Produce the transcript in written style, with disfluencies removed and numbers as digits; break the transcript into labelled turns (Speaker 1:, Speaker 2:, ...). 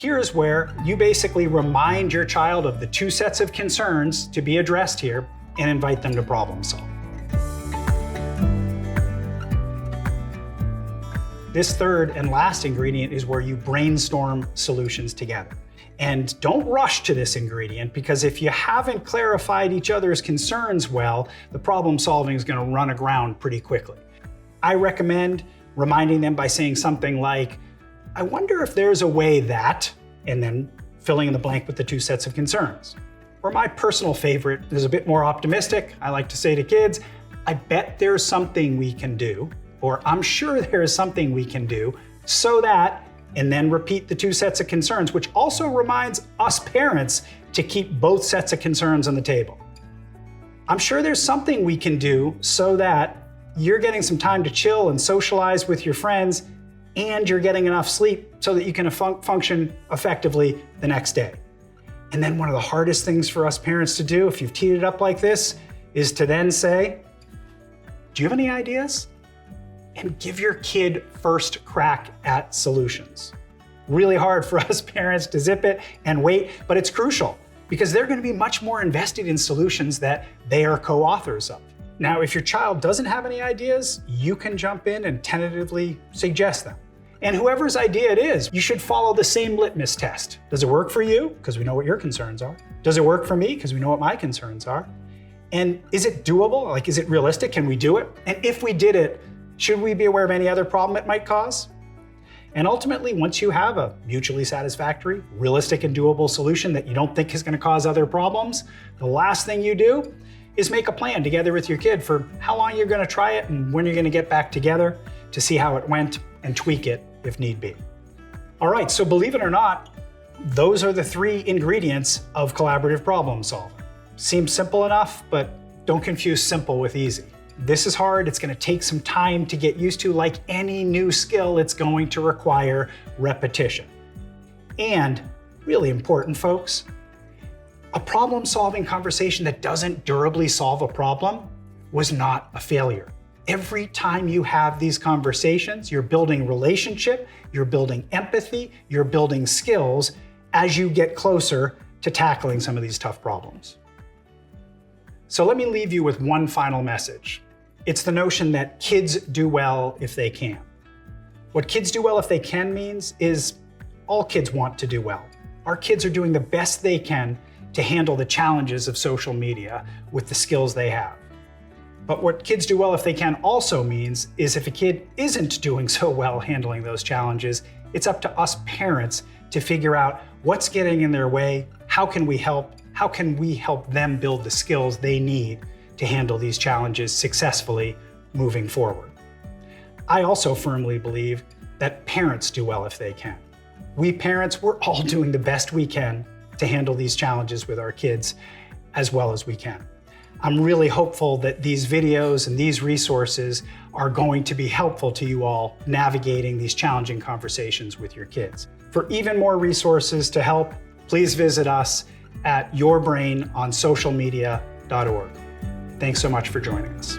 Speaker 1: Here's where you basically remind your child of the two sets of concerns to be addressed here and invite them to problem solve. This third and last ingredient is where you brainstorm solutions together. And don't rush to this ingredient, because if you haven't clarified each other's concerns well, the problem solving is going to run aground pretty quickly. I recommend reminding them by saying something like, I wonder if there's a way that, and then filling in the blank with the two sets of concerns. Or my personal favorite is a bit more optimistic. I like to say to kids, I bet there's something we can do, or I'm sure there is something we can do, so that, and then repeat the two sets of concerns, which also reminds us parents to keep both sets of concerns on the table. I'm sure there's something we can do so that you're getting some time to chill and socialize with your friends, and you're getting enough sleep so that you can function effectively the next day. And then one of the hardest things for us parents to do, if you've teed it up like this, is to then say, do you have any ideas? And give your kid first crack at solutions. Really hard for us parents to zip it and wait, but it's crucial because they're going to be much more invested in solutions that they are co-authors of. Now, if your child doesn't have any ideas, you can jump in and tentatively suggest them. And whoever's idea it is, you should follow the same litmus test. Does it work for you? Because we know what your concerns are. Does it work for me? Because we know what my concerns are. And is it doable? Like, is it realistic? Can we do it? And if we did it, should we be aware of any other problem it might cause? And ultimately, once you have a mutually satisfactory, realistic and doable solution that you don't think is going to cause other problems, the last thing you do is make a plan together with your kid for how long you're going to try it and when you're going to get back together to see how it went and tweak it if need be. All right, so believe it or not, those are the three ingredients of collaborative problem solving. Seems simple enough, but don't confuse simple with easy. This is hard. It's going to take some time to get used to. Like any new skill, it's going to require repetition. And really important, folks, a problem-solving conversation that doesn't durably solve a problem was not a failure. Every time you have these conversations, you're building relationship, you're building empathy, you're building skills as you get closer to tackling some of these tough problems. So let me leave you with one final message. It's the notion that kids do well if they can. What kids do well if they can means is all kids want to do well. Our kids are doing the best they can to handle the challenges of social media with the skills they have. But what kids do well if they can also means is if a kid isn't doing so well handling those challenges, it's up to us parents to figure out what's getting in their way, how can we help them build the skills they need to handle these challenges successfully moving forward. I also firmly believe that parents do well if they can. We parents, we're all doing the best we can to handle these challenges with our kids as well as we can. I'm really hopeful that these videos and these resources are going to be helpful to you all navigating these challenging conversations with your kids. For even more resources to help, please visit us at yourbrainonsocialmedia.org. Thanks so much for joining us.